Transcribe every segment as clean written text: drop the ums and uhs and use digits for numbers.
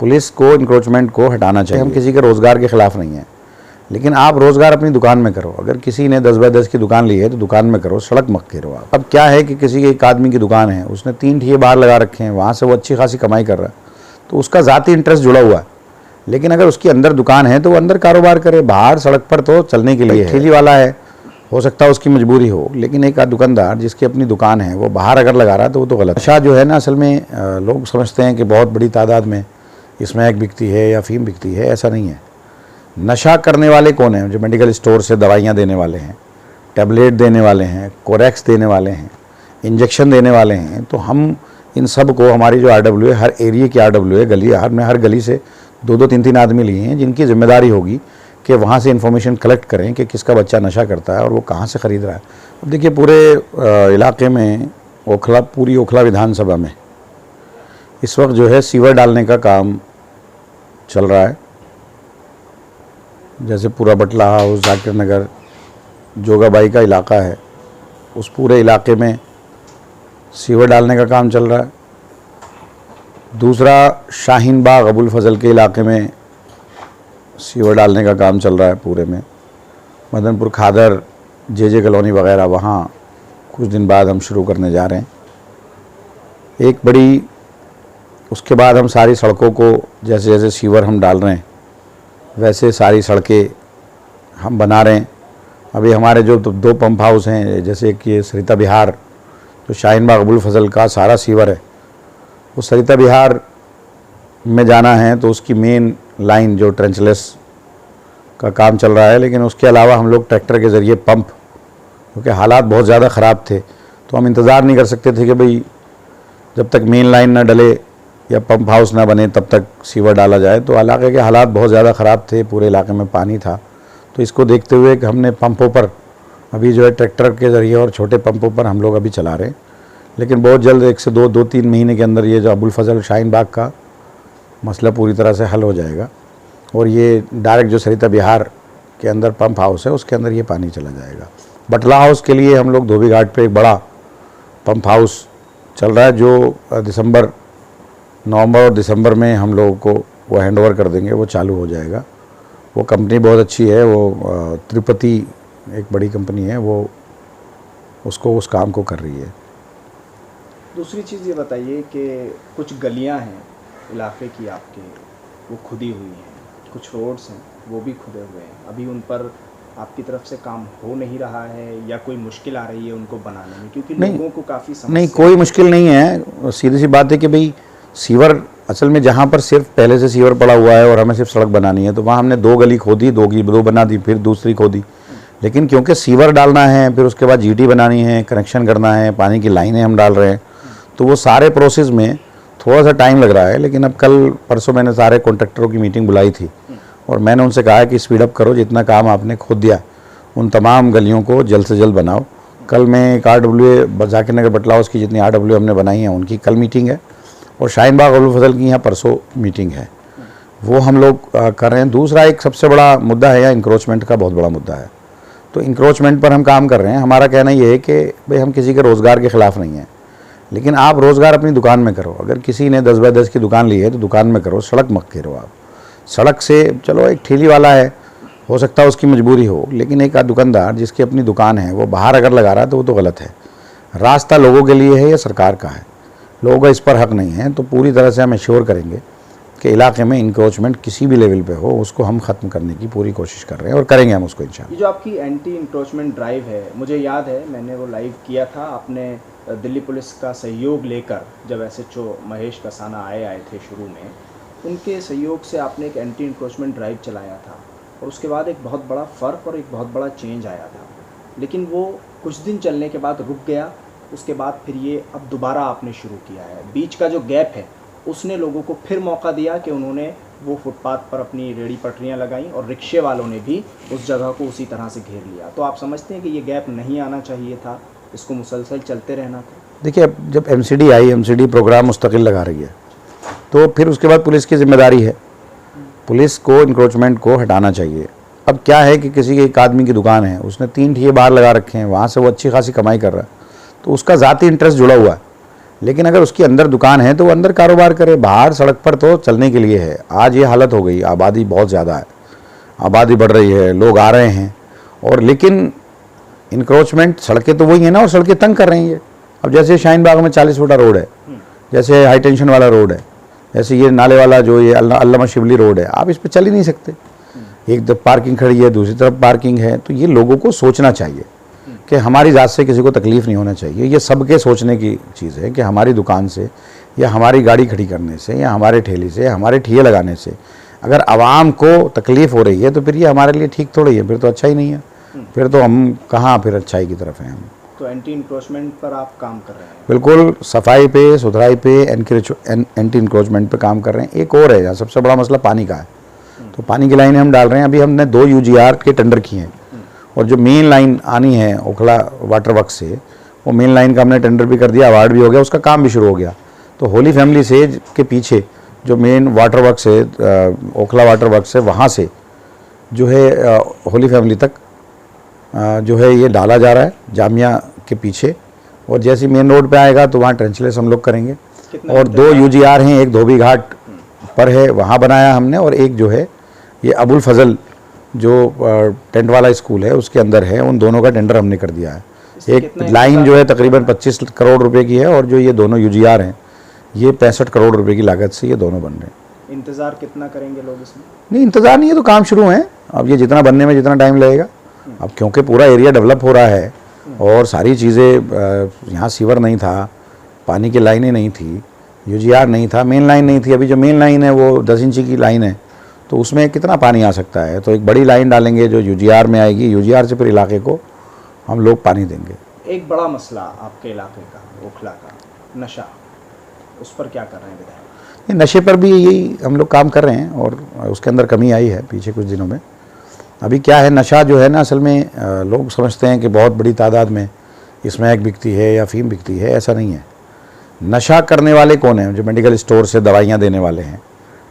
Police को encroachment को हटाना चाहिए। हम किसी के रोज़गार के ख़िलाफ़ नहीं हैं, लेकिन आप रोज़गार अपनी दुकान में करो। अगर किसी ने 10 बाय 10 की दुकान ली है तो दुकान में करो, सड़क मत करो आप। अब क्या है कि किसी एक आदमी की दुकान है, उसने 3 ठिये बाहर लगा रखे हैं, वहाँ से वो अच्छी खासी कमाई कर रहा है, तो उसका ज़ाती इंटरेस्ट जुड़ा हुआ है। लेकिन अगर उसकी अंदर दुकान है तो वो अंदर कारोबार करे, बाहर सड़क पर तो चलने के लिए ठेली वाला है, हो सकता है उसकी मजबूरी हो, लेकिन एक दुकानदार जिसकी अपनी दुकान है वो बाहर अगर लगा रहा है तो वो तो गलत। नशा जो है ना, असल में लोग समझते हैं कि बहुत बड़ी तादाद में स्मैक बिकती है या फीम बिकती है, ऐसा नहीं है। नशा करने वाले कौन हैं? जो मेडिकल स्टोर से दवाइयाँ देने वाले हैं, टैबलेट देने वाले हैं, कोरेक्स देने वाले हैं, इंजेक्शन देने वाले हैं। तो हम इन सब को, हमारी जो RWA, हर एरिया की RWA गली, हर गली से 2-2, 3-3 आदमी लिए हैं जिनकी जिम्मेदारी होगी कि वहाँ से इन्फॉर्मेशन कलेक्ट करें कि किसका बच्चा नशा करता है और वो कहाँ से ख़रीद रहा है। अब देखिए पूरे इलाके में पूरी ओखला विधानसभा में इस वक्त जो है सीवर डालने का काम चल रहा है। जैसे पूरा बटला हाउस, जाकिर नगर, जोगाबाई का इलाका है, उस पूरे इलाके में सीवर डालने का काम चल रहा है। दूसरा शाहीन बाग अबुल फजल के इलाके में सीवर डालने का काम चल रहा है पूरे में। मदनपुर खादर, JJ कॉलोनी वगैरह, वहाँ कुछ दिन बाद हम शुरू करने जा रहे हैं एक बड़ी। उसके बाद हम सारी सड़कों को, जैसे जैसे सीवर हम डाल रहे हैं वैसे सारी सड़कें हम बना रहे हैं। अभी हमारे जो 2 पंप हाउस हैं, जैसे कि सरिता विहार, जो शाहीन बाग अबुल फजल का सारा सीवर है, वो सरिता विहार में जाना है तो उसकी मेन लाइन जो ट्रेंचलेस का काम चल रहा है। लेकिन उसके अलावा हम लोग ट्रैक्टर के ज़रिए पंप, क्योंकि हालात बहुत ज़्यादा ख़राब थे तो हम इंतज़ार नहीं कर सकते थे कि भाई जब तक मेन लाइन ना डले या पंप हाउस ना बने तब तक सीवर डाला जाए। तो इलाके के हालात बहुत ज़्यादा ख़राब थे, पूरे इलाके में पानी था। तो इसको देखते हुए कि हमने पंपों पर अभी जो है ट्रैक्टर के ज़रिए और छोटे पंपों पर हम लोग अभी चला रहे हैं। लेकिन बहुत जल्द 1 से 2-3 महीने के अंदर ये जो अबुल फजल शाहीन बाग का मसला पूरी तरह से हल हो जाएगा और ये डायरेक्ट जो सरिता विहार के अंदर पंप हाउस है उसके अंदर ये पानी चला जाएगा। बटला हाउस के लिए हम लोग धोबी घाट पे एक बड़ा पंप हाउस चल रहा है जो नवंबर और दिसंबर में हम लोगों को वो हैंडओवर कर देंगे, वो चालू हो जाएगा। वो कंपनी बहुत अच्छी है, वो त्रिपति एक बड़ी कंपनी है, वो उसको उस काम को कर रही है। दूसरी चीज़ ये बताइए कि कुछ गलियां हैं इलाके की आपके, वो खुदी हुई हैं, कुछ रोड्स हैं वो भी खुदे हुए हैं, अभी उन पर आपकी तरफ से काम हो नहीं रहा है या कोई मुश्किल आ रही है उनको बनाने में? क्योंकि लोगों को काफ़ी समस्या। नहीं, कोई मुश्किल नहीं है। सीधी सी बात है कि भाई सीवर असल में जहाँ पर सिर्फ पहले से सीवर पड़ा हुआ है और हमें सिर्फ सड़क बनानी है, तो वहाँ हमने 2 गली खोदी, 2 बना दी, फिर दूसरी खोदी। लेकिन क्योंकि सीवर डालना है, फिर उसके बाद GT बनानी है, कनेक्शन करना है, पानी की लाइनें हम डाल रहे हैं, तो वो सारे प्रोसेस में थोड़ा सा टाइम लग रहा है। लेकिन अब कल परसों मैंने सारे कॉन्ट्रैक्टरों की मीटिंग बुलाई थी और मैंने उनसे कहा कि स्पीड अप करो, जितना काम आपने खोद दिया उन तमाम गलियों को जल्द से जल्द बनाओ। कल मैं एक RWA जाकिर नगर बटला हाउस की जितनी RWA हमने बनाई हैं उनकी कल मीटिंग है और शाहीन बाग अबुल फजल की यहाँ परसों मीटिंग है, वो हम लोग कर रहे हैं। दूसरा एक सबसे बड़ा मुद्दा है, या इंक्रोचमेंट का बहुत बड़ा मुद्दा है, तो इंक्रोचमेंट पर हम काम कर रहे हैं। हमारा कहना ये है कि भाई हम किसी के रोज़गार के ख़िलाफ़ नहीं हैं, लेकिन आप रोज़गार अपनी दुकान में करो। अगर किसी ने 10 बाय 10 की दुकान ली है तो दुकान में करो, सड़क मत करो आप। सड़क से चलो एक ठेली वाला है, हो सकता है उसकी मजबूरी हो, लेकिन एक दुकानदार जिसकी अपनी दुकान है वो बाहर अगर लगा रहा है तो वो तो गलत है। रास्ता लोगों के लिए है या सरकार का है, लोगों का इस पर हक नहीं है। तो पूरी तरह से हम एश्योर करेंगे कि इलाके में इंक्रोचमेंट किसी भी लेवल पे हो उसको हम ख़त्म करने की पूरी कोशिश कर रहे हैं और करेंगे हम उसको इंशाल्लाह। ये जो आपकी एंटी इंक्रोचमेंट ड्राइव है, मुझे याद है मैंने वो लाइव किया था, आपने दिल्ली पुलिस का सहयोग लेकर, जब SHO महेश कसाना आए थे शुरू में, उनके सहयोग से आपने एक एंटी इंक्रोचमेंट ड्राइव चलाया था और उसके बाद एक बहुत बड़ा फ़र्क और एक बहुत बड़ा चेंज आया था। लेकिन वो कुछ दिन चलने के बाद रुक गया, उसके बाद फिर ये अब दोबारा आपने शुरू किया है। बीच का जो गैप है उसने लोगों को फिर मौका दिया कि उन्होंने वो फुटपाथ पर अपनी रेहड़ी पटरियाँ लगाई और रिक्शे वालों ने भी उस जगह को उसी तरह से घेर लिया। तो आप समझते हैं कि ये गैप नहीं आना चाहिए था, इसको मुसलसल चलते रहना था? देखिए, अब जब MCD आई, MCD प्रोग्राम मुस्तकिल लगा रही है, तो फिर उसके बाद पुलिस की जिम्मेदारी है, पुलिस को इंक्रोचमेंट को हटाना चाहिए। अब क्या है कि किसी एक आदमी की दुकान है, उसने 3 ठिये बाहर लगा रखे हैं, वहाँ से वो अच्छी खासी कमाई कर रहा है, तो उसका ज़ाती इंटरेस्ट जुड़ा हुआ है। लेकिन अगर उसके अंदर दुकान है तो वो अंदर कारोबार करे, बाहर सड़क पर तो चलने के लिए है। आज ये हालत हो गई, आबादी बहुत ज़्यादा है, आबादी बढ़ रही है, लोग आ रहे हैं, और लेकिन इंक्रोचमेंट, सड़कें तो वही है ना, और सड़कें तंग कर रही हैं। अब जैसे शाहीन बाग में 40 फुटा रोड है, जैसे हाई टेंशन वाला रोड है, जैसे ये नाले वाला जो ये अल्लामा शिबली रोड है, आप इस पर चल ही नहीं सकते। एक तरफ पार्किंग खड़ी है, दूसरी तरफ पार्किंग है। तो ये लोगों को सोचना चाहिए कि हमारी ज़ात से किसी को तकलीफ़ नहीं होना चाहिए। ये सबके सोचने की चीज़ है कि हमारी दुकान से या हमारी गाड़ी खड़ी करने से या हमारे ठेले से, हमारे ठिये लगाने से अगर आवाम को तकलीफ़ हो रही है तो फिर ये हमारे लिए ठीक थोड़ी है, फिर तो अच्छा ही नहीं है। फिर तो हम कहाँ फिर अच्छाई की तरफ हैं हम। तो एंटी इंक्रोचमेंट पर आप काम कर रहे हैं? बिल्कुल, सफाई पे, सुथराई पे, एंटी इंक्रोचमेंट पे काम कर रहे हैं। एक और है यहाँ सबसे बड़ा मसला पानी का है। तो पानी की लाइनें हम डाल रहे हैं। अभी हमने 2 UGR के टेंडर किए हैं, और जो मेन लाइन आनी है ओखला वाटर वर्क से, वो मेन लाइन का हमने टेंडर भी कर दिया, अवार्ड भी हो गया, उसका काम भी शुरू हो गया। तो होली फैमिली से के पीछे जो मेन वाटर वर्क से, ओखला वाटर वर्क से, वहाँ से जो है होली फैमिली तक जो है ये डाला जा रहा है जामिया के पीछे। और जैसे मेन रोड पे आएगा तो वहाँ ट्रेंचलेस हम लोग करेंगे। और 2 UGR हैं, एक धोबी घाट पर है, वहाँ बनाया हमने, और एक जो है ये अबुल फजल जो टेंट वाला स्कूल है उसके अंदर है। उन दोनों का टेंडर हमने कर दिया है। एक लाइन जो है तकरीबन 25 करोड़ रुपए की है, और जो ये दोनों UGR हैं ये 65 करोड़ रुपए की लागत से ये दोनों बन रहे हैं। इंतज़ार कितना करेंगे लोग इसमें? नहीं, इंतज़ार नहीं है, तो काम शुरू है। अब ये जितना बनने में जितना टाइम लगेगा, अब क्योंकि पूरा एरिया डेवलप हो रहा है और सारी चीज़ें, यहाँ सीवर नहीं था, पानी की लाइनें नहीं थी, UGR नहीं था, मेन लाइन नहीं थी। अभी जो मेन लाइन है वो 10 इंची की लाइन है, तो उसमें कितना पानी आ सकता है। तो एक बड़ी लाइन डालेंगे जो UGR में आएगी, UGR से फिर इलाके को हम लोग पानी देंगे। एक बड़ा मसला आपके इलाके का, ओखला का, नशा, उस पर क्या कर रहे हैं विधायक? ये नशे पर भी यही हम लोग काम कर रहे हैं, और उसके अंदर कमी आई है पीछे कुछ दिनों में। अभी क्या है, नशा जो है ना, असल में लोग समझते हैं कि बहुत बड़ी तादाद में स्मैक बिकती है या अफीम बिकती है। ऐसा नहीं है। नशा करने वाले कौन हैं? जो मेडिकल स्टोर से दवाइयाँ देने वाले हैं,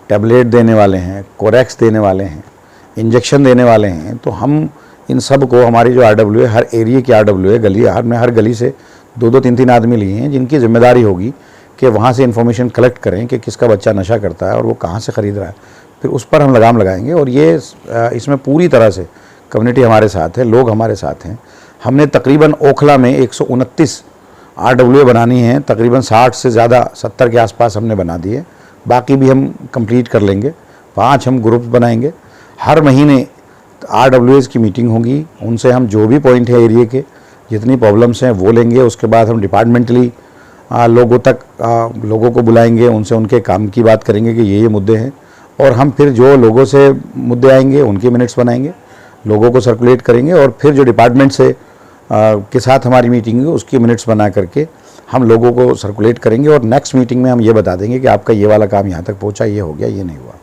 टैबलेट देने वाले हैं, कोरेक्स देने वाले हैं, इंजेक्शन देने वाले हैं। तो हम इन सब को, हमारी जो RWA, हर एरिया की RWA गली, हर गली से 2-2, 3-3 आदमी लिए हैं, जिनकी जिम्मेदारी होगी कि वहाँ से इन्फॉर्मेशन कलेक्ट करें कि किसका बच्चा नशा करता है और वो कहाँ से ख़रीद रहा है। फिर उस पर हम लगाम लगाएंगे। और ये इसमें पूरी तरह से कम्युनिटी हमारे साथ है, लोग हमारे साथ हैं। हमने तकरीबन ओखला में 129 RWA बनानी है, तकरीबन 60 से ज़्यादा, 70 के आसपास हमने बना दिए। बाकी भी हम कंप्लीट कर लेंगे। 5 हम ग्रुप्स बनाएंगे। हर महीने RWAs की मीटिंग होगी, उनसे हम जो भी पॉइंट है एरिया के, जितनी प्रॉब्लम्स हैं वो लेंगे। उसके बाद हम डिपार्टमेंटली लोगों को बुलाएंगे, उनसे उनके काम की बात करेंगे कि ये मुद्दे हैं, और हम फिर जो लोगों से मुद्दे आएंगे उनके मिनट्स बनाएंगे, लोगों को सर्कुलेट करेंगे, और फिर जो डिपार्टमेंट से के साथ हमारी मीटिंग है उसकी मिनट्स बना करके हम लोगों को सर्कुलेट करेंगे। और नेक्स्ट मीटिंग में हम ये बता देंगे कि आपका ये वाला काम यहाँ तक पहुँचा, ये हो गया, ये नहीं हुआ।